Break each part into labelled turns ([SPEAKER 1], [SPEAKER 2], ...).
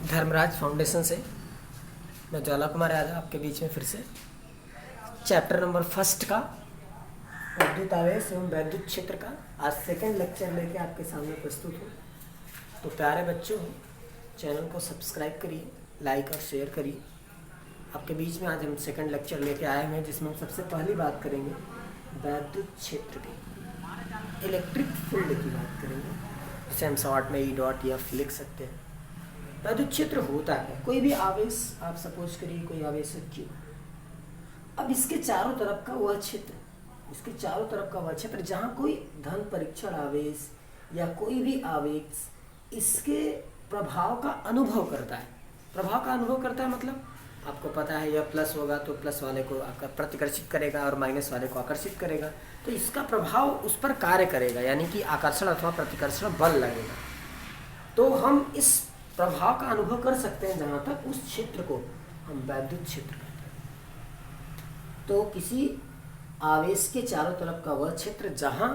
[SPEAKER 1] Dharmaraj foundation से मैं ज्वाला कुमार यादव आपके बीच में फिर से चैप्टर नंबर फर्स्ट का विद्युत आवेश एवं वैद्युत क्षेत्र का आज सेकंड लेक्चर लेके आपके सामने प्रस्तुत हूँ। तो प्यारे बच्चों, चैनल को सब्सक्राइब करिए, लाइक और शेयर करिए। आपके बीच में आज हम सेकंड लेक्चर लेके आए हैं जिसमें हम सबसे पहली बात करेंगे वैद्युत क्षेत्र की, इलेक्ट्रिक फील्ड की बात करेंगे, जिसे हम शॉर्ट में E.F लिख सकते हैं। वैद्युत क्षेत्र होता है कोई भी आवेश, आप सपोज करिए कोई आवेश है Q। अब इसके चारों तरफ का वह क्षेत्र, इसके चारों तरफ का वह क्षेत्र जहाँ कोई धन परीक्षण आवेश या कोई भी आवेश इसके प्रभाव का अनुभव करता है। प्रभाव का अनुभव करता है मतलब आपको पता है यह प्लस होगा तो प्लस वाले को प्रतिकर्षित करेगा और माइनस वाले को आकर्षित करेगा, तो इसका प्रभाव उस पर कार्य करेगा, यानी कि आकर्षण अथवा प्रतिकर्षण बल लगेगा। तो हम इस प्रभाव का अनुभव कर सकते हैं जहाँ तक उस क्षेत्र को हम वैद्युत क्षेत्र कहते हैं। तो किसी आवेश के चारों तरफ का वह क्षेत्र जहाँ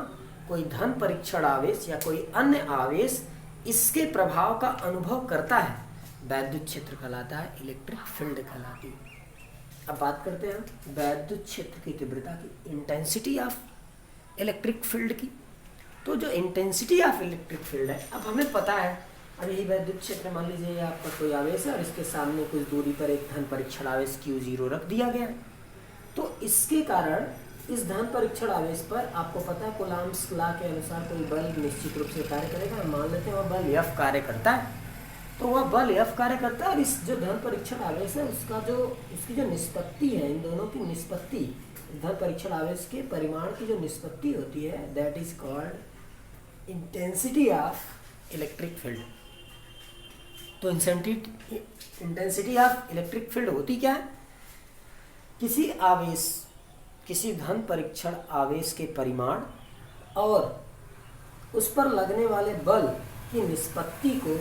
[SPEAKER 1] कोई धन परीक्षण आवेश या कोई अन्य आवेश इसके प्रभाव का अनुभव करता है, वैद्युत क्षेत्र कहलाता है, इलेक्ट्रिक फील्ड कहलाती है। अब बात करते हैं वैद्युत क्षेत्र की तीव्रता की, इंटेंसिटी ऑफ इलेक्ट्रिक फील्ड की। तो जो इंटेंसिटी ऑफ इलेक्ट्रिक फील्ड है, अब हमें पता है, अब यही वैद्युत क्षेत्र मान लीजिए आपका कोई आवेश है और इसके सामने कुछ दूरी पर एक धन परीक्षण आवेश Q0 रख दिया गया है। तो इसके कारण इस धन परीक्षण आवेश पर आपको पता है कूलॉम्स लॉ के अनुसार कोई बल निश्चित रूप से कार्य करेगा। मान लेते हैं वह बल F कार्य करता है, तो वह बल F कार्य करता है और इस जो धन परीक्षण आवेश है उसकी जो निष्पत्ति है, इन दोनों की निष्पत्ति, धन परीक्षण आवेश के परिमाण की जो निष्पत्ति होती है, that is called intensity of electric field. तो इंटेंसिटी ऑफ इलेक्ट्रिक फील्ड होती क्या है? किसी आवेश, किसी धन परीक्षण आवेश के परिमाण और उस पर लगने वाले बल की निष्पत्ति को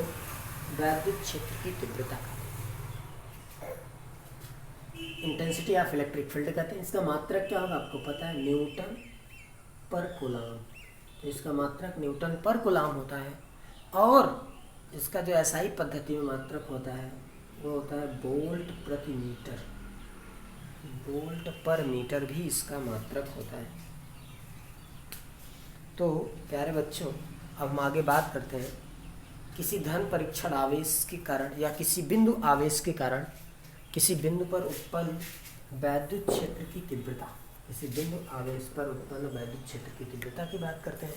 [SPEAKER 1] वैद्युत क्षेत्र की तीव्रता कहते हैं, इंटेंसिटी ऑफ इलेक्ट्रिक फील्ड कहते हैं। इसका मात्रक क्या होगा आपको पता है, न्यूटन पर कूलॉम। तो इसका मात्रक न्यूटन पर कूलॉम होता है और इसका जो SI पद्धति में मात्रक होता है वो होता है वोल्ट प्रति मीटर। वोल्ट पर मीटर भी इसका मात्रक होता है। तो प्यारे बच्चों, अब हम आगे बात करते हैं किसी धन परीक्षण आवेश के कारण या किसी बिंदु आवेश के कारण किसी बिंदु पर उत्पन्न वैद्युत क्षेत्र की तीव्रता, किसी बिंदु आवेश पर उत्पन्न वैद्युत क्षेत्र की तीव्रता की बात करते हैं।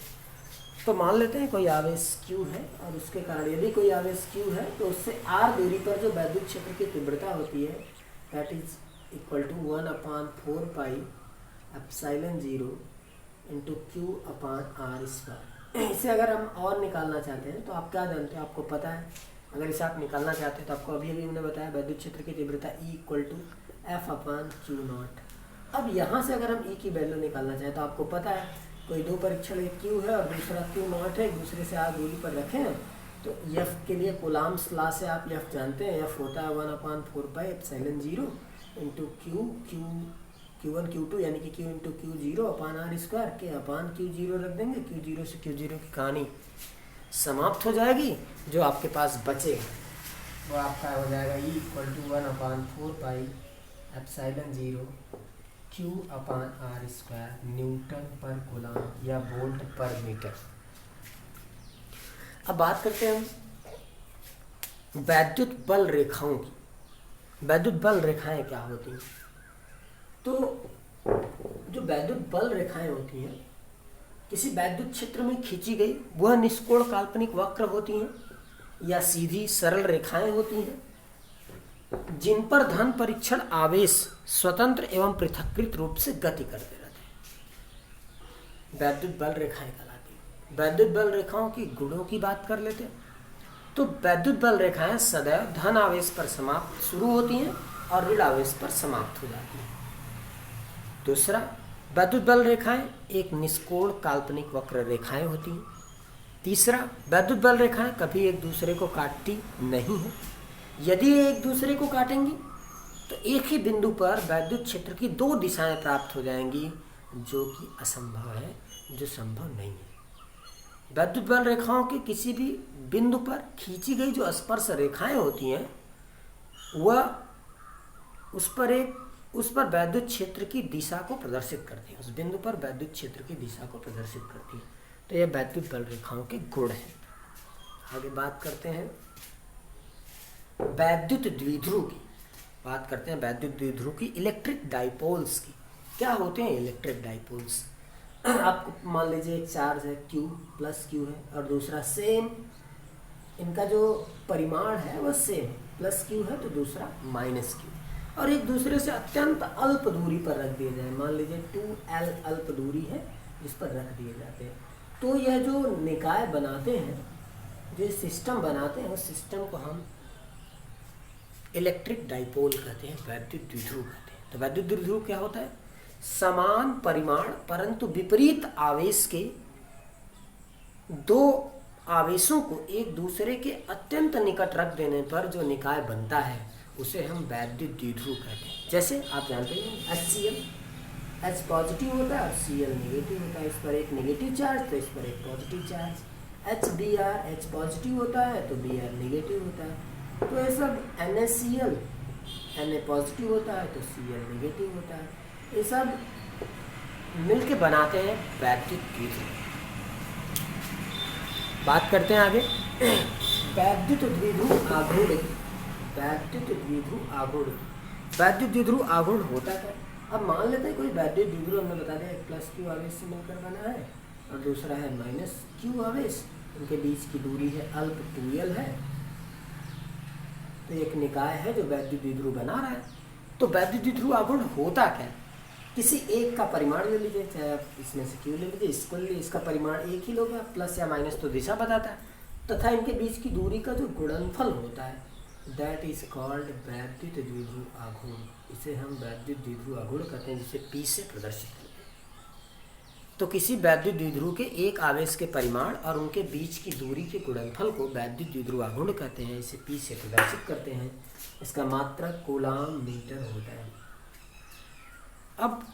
[SPEAKER 1] तो मान लेते हैं कोई आवेश Q है और उसके कारण यदि कोई आवेश Q है तो उससे R दूरी पर जो वैद्युत क्षेत्र की तीव्रता होती है that is equal to 1/4 pi epsilon 0 into Q/R²। इसे अगर हम और निकालना चाहते हैं तो आप क्या जानते हैं, आपको पता है, अगर इसे आप निकालना चाहते हैं तो आपको अभी हमने बताया वैद्युत क्षेत्र की तीव्रता E इक्वल टू F/Q0। अब यहाँ से अगर हम E की वैल्यू निकालना चाहें तो आपको पता है कोई दो परीक्षण, एक Q है और दूसरा Q0 है, एक दूसरे से आप दूरी पर रखें हैं। तो F के लिए कूलॉम्स लॉ से आप F जानते हैं, F होता है 1/4 pi epsilon 0 into Q1 Q2 यानी कि Q इंटू Q0/R² के अपान Q0 रख देंगे। Q0 से Q0 की कहानी समाप्त हो जाएगी। जो आपके पास बचेगा वो आपका हो जाएगा E equal to 1/4 pi epsilon 0 Q/R² newton पर कूलॉम या वोल्ट पर मीटर। अब बात करते हैं वैद्युत बल रेखाओं की। वैद्युत बल रेखाएं क्या होती हैं? तो जो वैद्युत बल रेखाएं होती हैं किसी वैद्युत क्षेत्र में खींची गई वह निष्कोण काल्पनिक वक्र होती हैं या सीधी सरल रेखाएं होती हैं जिन पर धन परीक्षण आवेश स्वतंत्र एवं पृथक्कृत रूप से गति करते रहते हैं, वैद्युत बल रेखाएं कहलाती हैं। वैद्युत बल रेखाओं की गुणों की बात कर लेते हैं। तो वैद्युत बल रेखाएं सदैव धन आवेश पर समाप्त शुरू होती हैं और ऋण आवेश पर समाप्त हो जाती हैं। दूसरा, वैद्युत बल रेखाएं एक निष्कोण काल्पनिक वक्र रेखाएं होती हैं। तीसरा, वैद्युत बल रेखाएं कभी एक दूसरे को काटती नहीं है। यदि एक दूसरे को काटेंगी तो एक ही बिंदु पर वैद्युत क्षेत्र की दो दिशाएं प्राप्त हो जाएंगी, जो कि असंभव है, जो संभव नहीं है। वैद्युत बल रेखाओं के किसी भी बिंदु पर खींची गई जो स्पर्श रेखाएं होती हैं वह उस पर वैद्युत क्षेत्र की दिशा को प्रदर्शित करती है। उस बिंदु पर वैद्युत क्षेत्र की दिशा को प्रदर्शित करती है। तो यह वैद्युत बल रेखाओं के गुण हैं। आगे बात करते हैं वैद्युत द्विध्रुव की। वैद्युत द्विध्रुव की, इलेक्ट्रिक डाइपोल्स की। क्या होते हैं इलेक्ट्रिक डाइपोल्स? आपको मान लीजिए एक चार्ज है Q प्लस Q है और दूसरा सेम, इनका जो परिमाण है वह सेम है, प्लस Q है तो दूसरा माइनस Q, और एक दूसरे से अत्यंत अल्प दूरी पर रख दिए जाए। मान लीजिए 2L अल्प दूरी है जिस पर रख दिए जाते हैं। तो यह जो निकाय बनाते हैं, जो सिस्टम बनाते हैं, उस सिस्टम को हम इलेक्ट्रिक डाइपोल कहते हैं, वैद्युत द्विध्रुव कहते हैं। तो वैद्युत द्विध्रुव क्या होता है? समान परिमाण परंतु विपरीत आवेश के दो आवेशों को एक दूसरे के अत्यंत निकट रख देने पर जो निकाय बनता है उसे हम वैद्युत द्विध्रुव कहते हैं। जैसे आप जानते हैं HCl, H पॉजिटिव होता है और Cl नेगेटिव होता है। इस पर एक नेगेटिव चार्ज तो इस पर एक positive charge. HBr, H positive होता है तो Br नेगेटिव होता है। तो ये सब NaCl, Na पॉजिटिव होता है तो Cl नेगेटिव होता है। ये सब मिलके बनाते हैं वैद्युत द्विध्रुव। बात करते हैं आगे वैद्युत द्विध्रुव आघूर्ण की। वैद्युत द्विध्रुव आघूर्ण होता है। अब मान लेते हैं कोई वैद्युत द्विध्रुव, हमने बता दिया एक प्लस Q आवेश से मिलकर बना है और दूसरा है माइनस Q आवेश। उनके बीच की दूरी है अल्प 2L है। तो एक निकाय है जो वैद्युत द्विध्रुव बना रहा है। तो वैद्युत द्विध्रुव आघूर्ण होता क्या? किसी एक का परिमाण ले लीजिए, चाहे आप इसमें से Q ले लीजिए, इसको ले लीजिए, इसका परिमाण एक ही लोगे, प्लस या माइनस तो दिशा बताता है, तथा इनके बीच की दूरी का जो गुणनफल होता है दैट इज कॉल्ड वैद्युत द्विध्रुव आघूर्ण। इसे हम वैद्युत द्विध्रुव आघूर्ण कहते हैं, जिसे P से प्रदर्शित करते हैं। तो किसी वैद्युत द्विध्रुव के एक आवेश के परिमाण और उनके बीच की दूरी के गुणनफल को वैद्युत द्विध्रुव आघूर्ण कहते हैं। इसे P से प्रदर्शित करते हैं। इसका मात्रक कूलाम मीटर होता है। अब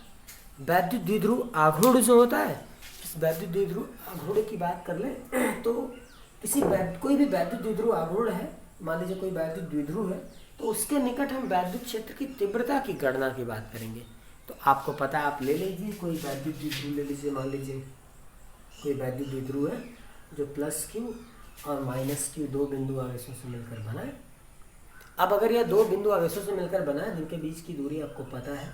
[SPEAKER 1] वैद्युत द्विध्रुव आघूर्ण जो होता है, इस वैद्युत द्विध्रुव आघूर्ण की बात कर लें तो कोई भी वैद्युत द्विध्रुव आघूर्ण है, मान लीजिए कोई वैद्युत द्विध्रुव है, तो उसके निकट हम वैद्युत क्षेत्र की तीव्रता की गणना की बात करेंगे। तो आपको पता है, आप ले लीजिए कोई वैद्युत द्विध्रुव ले लीजिए। मान लीजिए कोई वैद्युत द्विध्रुव है जो प्लस Q और माइनस Q दो बिंदु आवेशों से मिलकर बना है। अब अगर यह दो बिंदु आवेशों से मिलकर बना है जिनके बीच की दूरी आपको पता है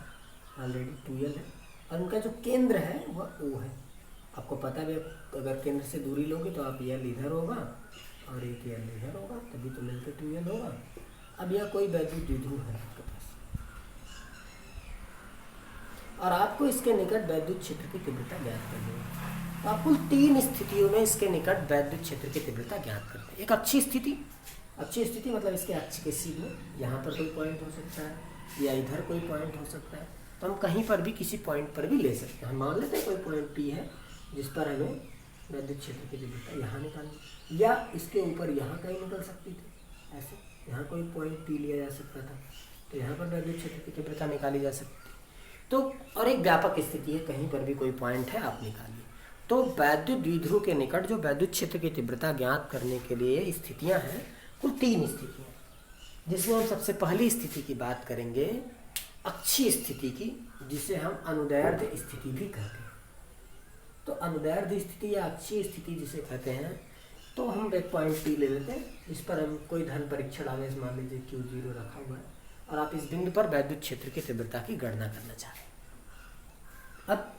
[SPEAKER 1] ऑलरेडी 2L है, और उनका जो केंद्र है वह O है। आपको पता है अगर केंद्र से दूरी लोगे तो आप L इधर होगा और एक L इधर होगा, तभी तो मिलकर 2L होगा। अब यह कोई वैद्युत द्विध्रुव है आपके पास और आपको इसके निकट वैद्युत क्षेत्र की तीव्रता ज्ञात करनी है। तो आप कुल 3 स्थितियों में इसके निकट वैद्युत क्षेत्र की तीव्रता ज्ञात करते हैं। एक अच्छी स्थिति मतलब इसके अक्ष के सीधे यहाँ पर कोई पॉइंट हो सकता है या इधर कोई पॉइंट हो सकता है, तो हम कहीं पर भी किसी पॉइंट पर भी ले सकते हैं। हम मान लेते हैं कोई पॉइंट P है जिस पर हमें वैद्युत क्षेत्र की तीव्रता यहाँ निकालनी, या इसके ऊपर यहाँ कहीं निकल सकती थी। ऐसे यहाँ कोई पॉइंट P लिया जा सकता था तो यहाँ पर वैद्युत क्षेत्र की तीव्रता निकाली जा सकती थी। तो और एक व्यापक स्थिति है, कहीं पर भी कोई पॉइंट है आप निकालिए। तो वैद्युत द्विध्रुव के निकट जो वैद्युत क्षेत्र की तीव्रता ज्ञात करने के लिए स्थितियाँ हैं, कुल 3 स्थितियाँ, जिसमें हम सबसे पहली स्थिति की बात करेंगे अच्छी स्थिति की, जिसे हम अनुदैर्ध्य स्थिति भी कहते हैं। तो अनुदैर्ध्य स्थिति या अच्छी स्थिति जिसे कहते हैं, तो हम एक पॉइंट P ले लेते हैं, इस पर हम कोई धन परीक्षण आवेश मान लीजिए Q0 रखा हुआ है और आप इस बिंदु पर वैद्युत क्षेत्र की तीव्रता की गणना करना चाह रहे हैं। अब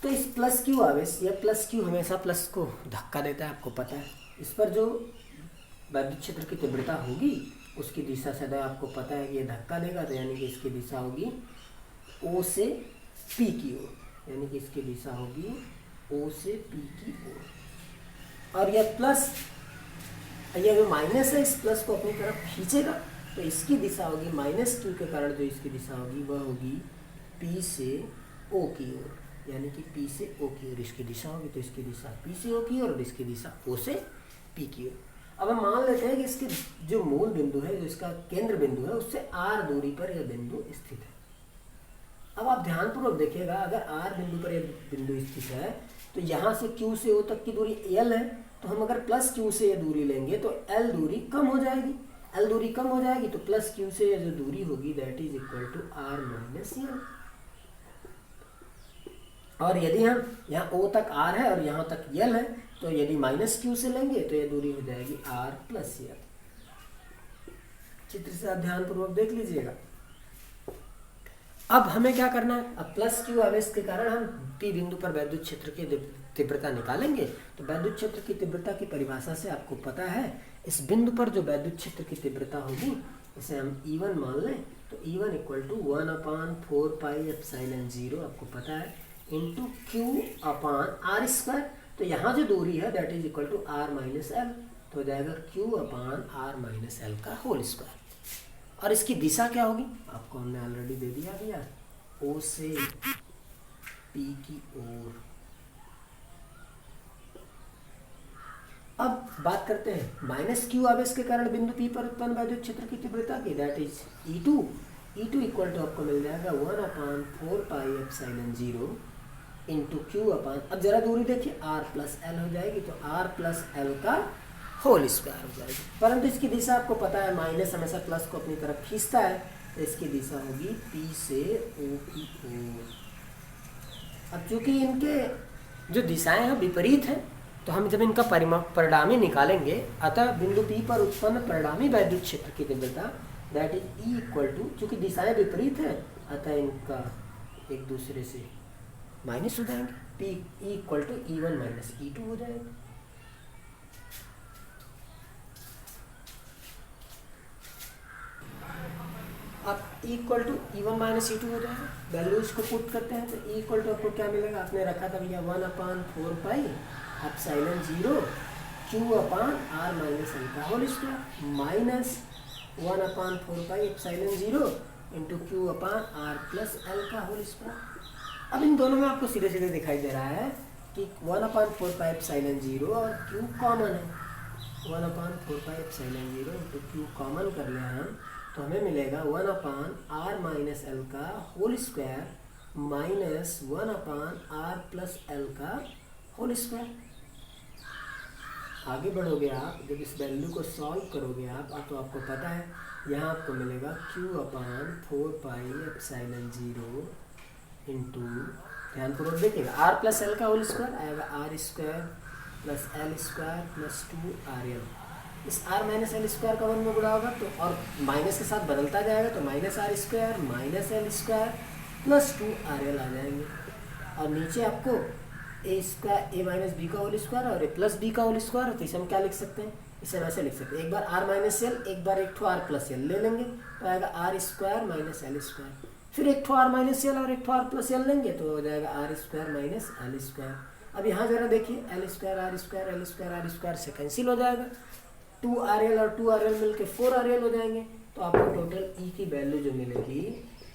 [SPEAKER 1] तो इस प्लस Q आवेश या प्लस Q हमेशा प्लस को धक्का देता है, आपको पता है। इस पर जो वैद्युत क्षेत्र की तीव्रता होगी उसकी दिशा सदैव आपको पता है कि ये धक्का देगा, तो यानी कि इसकी दिशा होगी O से P की ओर, यानी कि इसकी दिशा होगी O से P की ओर। और यह प्लस, यह जो माइनस है, इस प्लस को अपनी तरफ खींचेगा तो इसकी दिशा होगी माइनस Q के कारण जो इसकी दिशा होगी वह होगी P से O की ओर, यानी कि P से O की ओर इसकी दिशा होगी। तो इसकी दिशा P से O की ओर और इसकी दिशा O से P की ओर। अब हम मान लेते हैं कि इसके जो मूल बिंदु है, जो इसका केंद्र बिंदु है, उससे R दूरी पर यह बिंदु स्थित है। अब आप ध्यानपूर्वक देखिएगा, अगर R बिंदु पर यह बिंदु स्थित है तो यहाँ से Q से O तक की दूरी L है, तो हम अगर प्लस Q से ये दूरी लेंगे तो L दूरी कम हो जाएगी। L दूरी कम हो जाएगी तो प्लस Q से ये जो दूरी होगी that is equal to R minus L। और यदि हम यहाँ O तक R है और यहाँ तक L है, तो यदि माइनस Q से लेंगे तो ये दूरी हो जाएगी R प्लस L। चित्र से आप ध्यानपूर्वक देख लीजिएगा। अब हमें क्या करना है, अब प्लस Q आवेश के कारण हम P बिंदु पर वैद्युत क्षेत्र की तीव्रता निकालेंगे। तो वैद्युत क्षेत्र की तीव्रता की परिभाषा से आपको पता है, इस बिंदु पर जो वैद्युत क्षेत्र की तीव्रता होगी इसे हम E1 मान लें, तो E1 इक्वल टू 1/4πε0 आपको पता है इंटू Q/r²। तो यहाँ जो दूरी है that is equal to R minus L, तो हो जाएगा Q/r माइनस एल का होल स्क्वायर। और इसकी दिशा क्या होगी आपको हमने ऑलरेडी दे दिया भैया, O से P की ओर। अब बात करते हैं माइनस Q आवेश के कारण बिंदु P पर उत्पन्न वैद्युत क्षेत्र की तीव्रता की, that is E2 equal to आपको मिल जाएगा 1/4πε0 इंटू Q/, अब जरा दूरी देखिए R प्लस एल हो जाएगी, तो R प्लस एल का होल स्क्वायर हो जाएगी। परंतु इसकी दिशा आपको पता है, माइनस हमेशा प्लस को अपनी तरफ खींचता है, तो इसकी दिशा होगी P से O की ओर। अब चूंकि इनके जो दिशाएं हैं विपरीत हैं, तो हम जब इनका परिणामी निकालेंगे, अतः बिंदु P पर उत्पन्न परिणामी वैद्युत क्षेत्र की तीव्रता that is E equal to, चूंकि दिशाएं विपरीत हैं अतः इनका एक दूसरे से माइनस हो जाएंगे, P E equal to E1 minus E2 हो जाएगा। अब E equal to E1 minus E2 हो जाएगा, वैल्यू इसको पुट करते हैं, तो E इक्वल टू आपको क्या मिलेगा, आपने रखा था भैया 1/4πε0 Q/r माइनस एल का whole square minus 1/4πε0 into Q/r plus L का होल स्क्वायर। अब इन दोनों में आपको सीधे सीधे दिखाई दे रहा है कि 1/4πε0 और Q कॉमन है, 1/4πε0 इंटू Q कॉमन कर ले हम, तो हमें मिलेगा 1/r माइनस एल का whole square minus 1/r plus L का होल स्क्वायर। आगे बढ़ोगे आप, जब इस वैल्यू को सॉल्व करोगे आप, तो आपको पता है यहाँ आपको मिलेगा Q/4πε0 इंटू, ध्यानपूर्वक देखिएगा, R प्लस एल का होल स्क्वायर आएगा R² plus L square plus 2RL। इस R माइनस एल स्क्वायर का 1 में गुणा होगा तो, और माइनस के साथ बदलता जाएगा, तो minus R² minus L square plus 2RL आ जाएंगे। और नीचे आपको A माइनस बी का होल स्क्वायर और A प्लस बी का होल स्क्वायर, तो इसे हम क्या लिख सकते हैं, इसे वैसे लिख सकते हैं, एक बार R माइनस एल, एक बार एक ठो R प्लस एल ले लेंगे, तो आएगा R² माइनस एल स्क्वायर, फिर एक ठो R माइनस एल और एक ठो R प्लस एल लेंगे, तो हो जाएगा R² माइनस एल स्क्वायर। अब यहाँ जरा देखिए, L² R² L² R² से कैंसिल हो जाएगा, 2RL और 2RL मिलके 4RL हो जाएंगे, तो आपको टोटल E की वैल्यू जो मिलेगी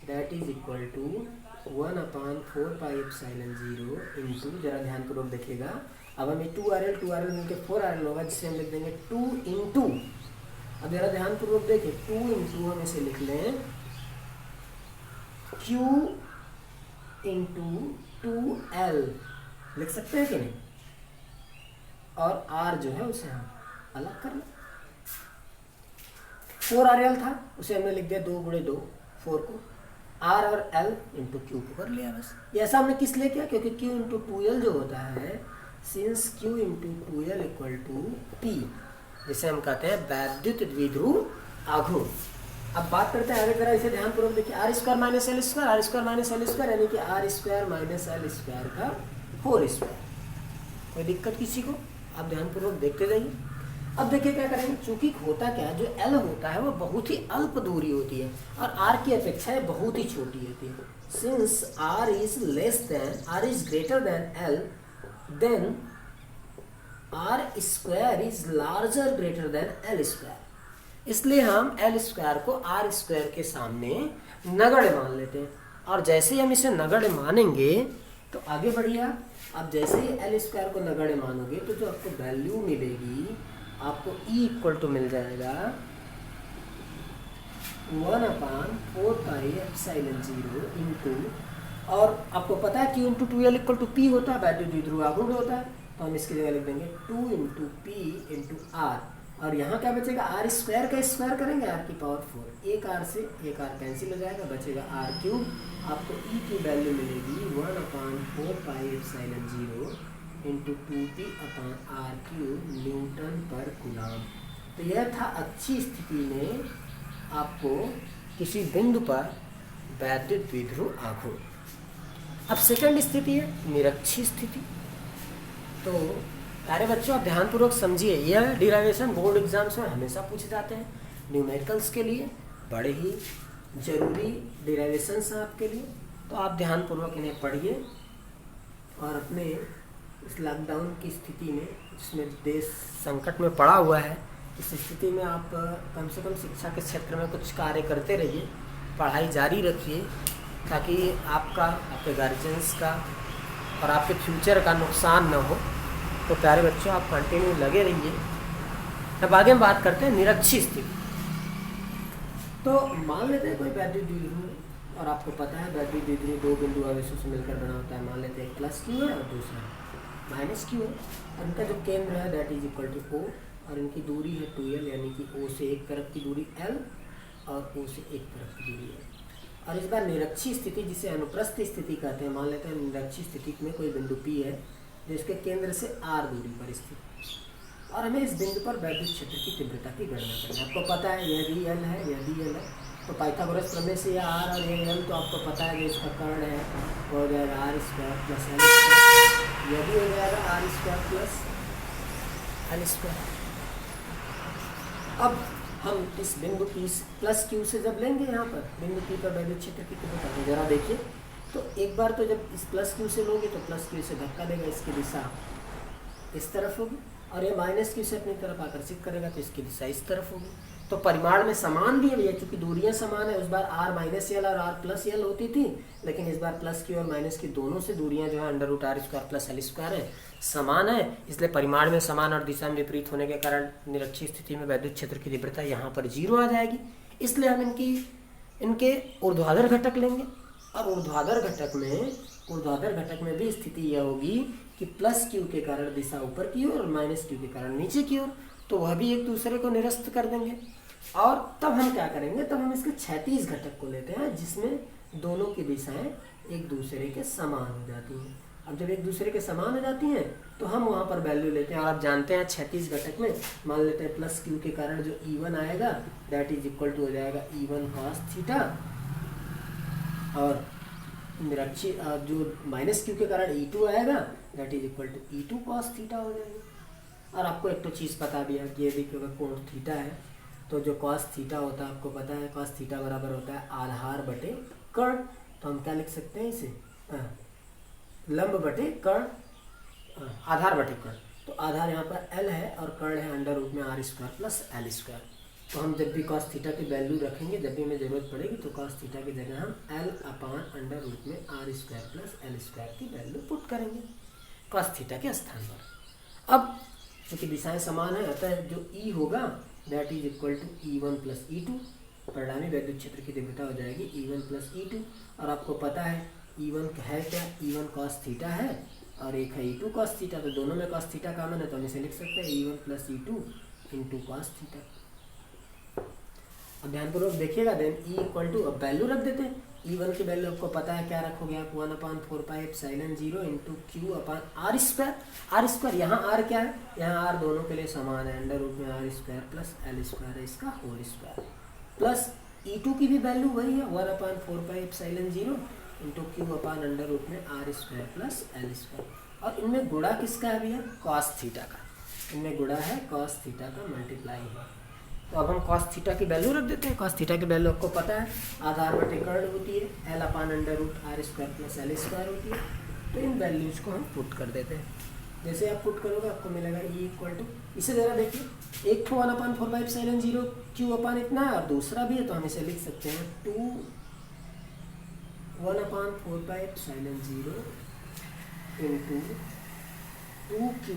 [SPEAKER 1] that is equal to 1/4πε0 into, जरा ध्यानपूर्वक देखिएगा, अब हमें 2RL मिलके 4RL होगा, जिसे हम लिख देंगे 2 इंटू, अब जरा ध्यानपूर्वक देखिए, 2 इंटू हम इसे लिख लें Q इंटू 2L लिख सकते हैं कि नहीं, और R जो है उसे हम अलग कर लें, 4RL था उसे हमने लिख दिया 2 गुणे 2 4 को, R और L इंटू Q को कर लिया बस। ये ऐसा हमने किस लिए किया, क्योंकि Q इंटू 2L जो होता है, since Q into 2L equal to P, जिसे हम कहते हैं वैद्युत द्विध्रुव आघूर्ण। अब बात करते हैं आगे, जरा इसे ध्यानपूर्वक देखिए, R² minus L square, R² minus L square यानी कि R² माइनस एल स्क्वायर का होल स्क्वायर। कोई दिक्कत किसी को, आप ध्यानपूर्वक देखते जाइए। अब देखिए क्या करेंगे, चूंकि होता क्या है, जो L होता है वो बहुत ही अल्प दूरी होती है और R की अपेक्षा बहुत ही छोटी होती है। Since R is less than, R is greater than L, then R² is larger greater than L²। इसलिए हम L² को R² के सामने नगण्य मान लेते हैं, और जैसे ही हम इसे नगण्य मानेंगे तो आगे बढ़िए आप जैसे ही L² को नगण्य मानोगे तो जो आपको वैल्यू मिलेगी, आपको E इक्वल टू मिल जाएगा 1/4πε0 इंटू और आपको पता है Q into 2L equal to P होता है, वैद्युत द्विध्रुव आघूर्ण होता है, तो हम इसकी जगह लिख देंगे 2 इंटू पी इंटू आर, और यहाँ क्या बचेगा, आर स्क्वायर का स्क्वायर करेंगे आर की पावर 4, एक आर से एक आर कैंसिल हो जाएगा, बचेगा आर क्यूब। आपको ई की वैल्यू मिलेगी 1/4πε0 into 2p/r³ Newton per coulomb. तो यह था अच्छी स्थिति में आपको किसी बिंदु पर वैद्युत द्विध्रुव आघूर्ण। अब सेकंड स्थिति है निरक्षी स्थिति। तो प्यारे बच्चों, आप ध्यानपूर्वक समझिए, यह डिराइवेशन बोर्ड एग्जाम्स में हमेशा पूछे जाते हैं, न्यूमेरिकल्स के लिए बड़े ही जरूरी डिराइवेशंस हैं आपके लिए। तो आप ध्यानपूर्वक इन्हें पढ़िए और अपने इस लॉकडाउन की स्थिति में, जिसमें देश संकट में पड़ा हुआ है, इस स्थिति में आप कम से कम शिक्षा के क्षेत्र में कुछ कार्य करते रहिए, पढ़ाई जारी रखिए, ताकि आपका, आपके गार्जियंस का और आपके फ्यूचर का नुकसान न हो। तो प्यारे बच्चों, आप कंटिन्यू लगे रहिए। अब आगे हम बात करते हैं निरक्षी स्थिति। तो मान लेते हैं कोई वैद्युत द्विध्रुव, और आपको पता है वैद्युत द्विध्रुव दो बिंदु आवेशों से मिलकर बना होता है। मान लेते हैं एक प्लस क्यू है और दूसरा माइनस क्यू है, और इनका जो केंद्र है that is equal to O, और इनकी दूरी है 2l, यानी कि ओ से एक तरफ की दूरी l और ओ से एक तरफ की दूरी है। और इस बार निरक्षी स्थिति, जिसे अनुप्रस्थ स्थिति कहते हैं, मान लेते हैं निरक्षी स्थिति में कोई बिंदु P है जिसके केंद्र से r दूरी पर स्थित, और हमें इस बिंदु पर वैद्युत क्षेत्र की तीव्रता की गणना करनी है। आपको पता है यह भी l है, यह भी l है, तो पाइथागोरस प्रमेय से यह r और यह l, तो आपको पता है जो इसका कर्ण है वो हो जाएगा r² प्लस l², यह भी हो जाएगा r² प्लस l²। अब हम इस बिंदु P प्लस Q से जब लेंगे, यहाँ पर बिंदु P पर वैद्युत क्षेत्र की तीव्रता, तो जरा देखिए, तो एक बार तो जब इस प्लस Q से लोगे तो प्लस Q से धक्का देगा, इसकी दिशा इस तरफ होगी, और ये माइनस Q से अपनी तरफ आकर्षित करेगा तो इसकी दिशा इस तरफ होगी। तो परिमाण में समान भी है भैया, चूंकि दूरियां समान है। उस बार r माइनस एल और r प्लस एल होती थी, लेकिन इस बार प्लस Q और माइनस की दोनों से दूरियां जो है √r² प्लस l² है, समान है, इसलिए परिमाण में समान और दिशा में विपरीत होने के कारण निरक्षी स्थिति में वैद्युत क्षेत्र की तीव्रता यहाँ पर 0 आ जाएगी। इसलिए हम इनके ऊर्ध्वाधर घटक लेंगे, और ऊर्ध्वाधर घटक में भी स्थिति यह होगी कि प्लस Q के कारण दिशा ऊपर की ओर और माइनस Q के कारण नीचे की ओर, तो वह भी एक दूसरे को निरस्त कर देंगे। और तब हम क्या करेंगे, तब हम इसके क्षैतिज घटक को लेते हैं, जिसमें दोनों की दिशाएं एक दूसरे के समान हो जाती हैं। अब जब एक दूसरे के समान हो जाती हैं तो हम वहाँ पर वैल्यू लेते हैं, और आप जानते हैं क्षैतिज घटक में मान लेते हैं प्लस Q के कारण जो E1 आएगा दैट इज इक्वल टू हो जाएगा E1 cos थीटा, और निरक्षी जो माइनस Q के कारण E2 आएगा that is equal to E2 cos theta हो जाएगा। और आपको एक तो चीज़ पता भी है कि यदि कोण थीटा है तो जो cos थीटा होता है, आपको पता है cos थीटा बराबर होता है आधार बटे कर्ण। तो हम क्या लिख सकते हैं इसे, लंब बटे कर्ण, आधार बटे कर्ण। तो आधार यहाँ पर l है और कर्ण है √ में r² प्लस l²। तो हम जब भी cos थीटा की वैल्यू रखेंगे, जब भी हमें ज़रूरत पड़ेगी, तो cos थीटा की जगह हम l/√में r² प्लस l² की वैल्यू पुट करेंगे cos थीटा के स्थान पर। अब चूँकि दिशाएं समान है, अतः जो E होगा that is equal to E1 plus E2, परिणामी वैद्युत क्षेत्र की तीव्रता हो जाएगी E1 प्लस E2। और आपको पता है E1 है क्या, E1 cos थीटा है और एक है E2 cos थीटा, तो दोनों में cos थीटा कॉमन है, तो हम इसे लिख सकते हैं E1 plus E2 into cos theta. अब ध्यानपूर्वक देखिएगा, देन E इक्वल टू, अब वैल्यू रख देते हैं। E1 की वैल्यू आपको पता है क्या रखोगे आप, 1/4πε0 इंटू Q/r²। r², यहाँ r क्या है, यहाँ r दोनों के लिए समान है, √ में r² प्लस l² है इसका होल स्क्वायर, प्लस E2 की भी वैल्यू वही है 1/4πε0 इंटू Q/√में r² प्लस l²। और इनमें गुणा किसका है भैया, cos थीटा का, इनमें गुणा है cos थीटा का, मल्टीप्लाई है। तो अब हम cos थीटा की वैल्यू रख देते हैं। cos थीटा की वैल्यू आपको पता है आधार बटे कर्ण होती है, l/√r² प्लस l² होती है। तो इन वैल्यूज को हम पुट कर देते हैं। जैसे आप पुट करोगे आपको मिलेगा E इक्वल टू, इसे ज़रा देखिए, एक तो 1/4πε0 Q/ इतना है और दूसरा भी है, तो हम इसे लिख सकते हैं 1/4πε0 into 2Q/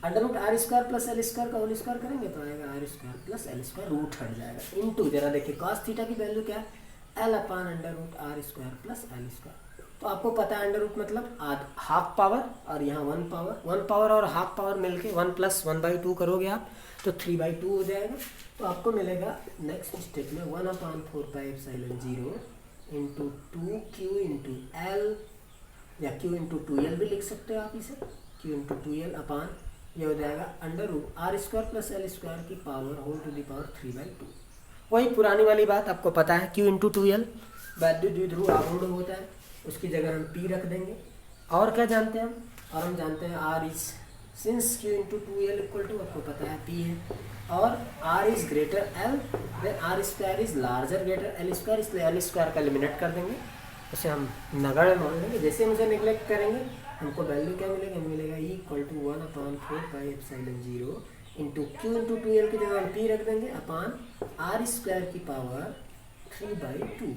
[SPEAKER 1] √r² plus l² का होल स्क्वायर करेंगे तो आएगा r² प्लस l², रूट हट जाएगा, इंटू जरा देखिए cos थीटा की वैल्यू क्या है, L upon under root R square plus L square. तो आपको पता है अंडर रूट मतलब हाफ पावर और यहाँ 1 पावर और हाफ पावर मिलके 1 + 1/2 करोगे आप तो 3/2 हो जाएगा। तो आपको मिलेगा नेक्स्ट स्टेप में 1/4πε0 इंटू 2q इंटू एल या q इंटू 2l भी लिख सकते हो आप इसे, q इंटू 2l अपान ये हो जाएगा under root R square plus L square की power whole to the power 3/2। वही पुरानी वाली बात आपको पता है, q इंटू 2l वैद्युत द्विध्रुव आरूढ़ होता है, उसकी जगह हम p रख देंगे। और क्या जानते हैं हम, और हम जानते हैं r is since q into 2l equal to आपको पता है p है और r is greater l than r square is larger greater L square, इसलिए एल स्क्वायर का एलिमिनेट कर देंगे, उसे हम नगण्य मान लेंगे। जैसे हम उसे निगलेक्ट करेंगे हमको वैल्यू क्या मिलेगा, मिलेगा E = 1/4πε0 into q into 2l की जगह हम p रख देंगे अपान r स्क्वायर की पावर 3/2।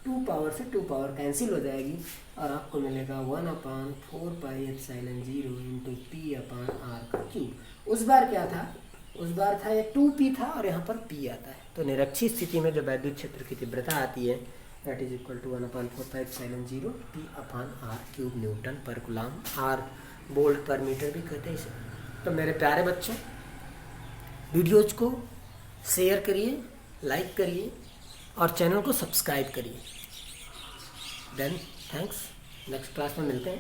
[SPEAKER 1] 2 पावर से 2 पावर कैंसिल हो जाएगी और आपको मिलेगा 1/4πε0 इंटू p अपान r का क्यूब। उस बार क्या था, उस बार था ये 2p था और यहाँ पर p आता है। तो निरक्षीय स्थिति में जो वैद्युत क्षेत्र की तीव्रता आती है that is equal to 1/4πε0 p upon r cube newton per coulomb, r volt पर मीटर भी कहते हैं इसे। तो मेरे प्यारे बच्चों, वीडियोज को शेयर करिए, लाइक करिए और चैनल को सब्सक्राइब करिए। देन थैंक्स, नेक्स्ट क्लास में मिलते हैं।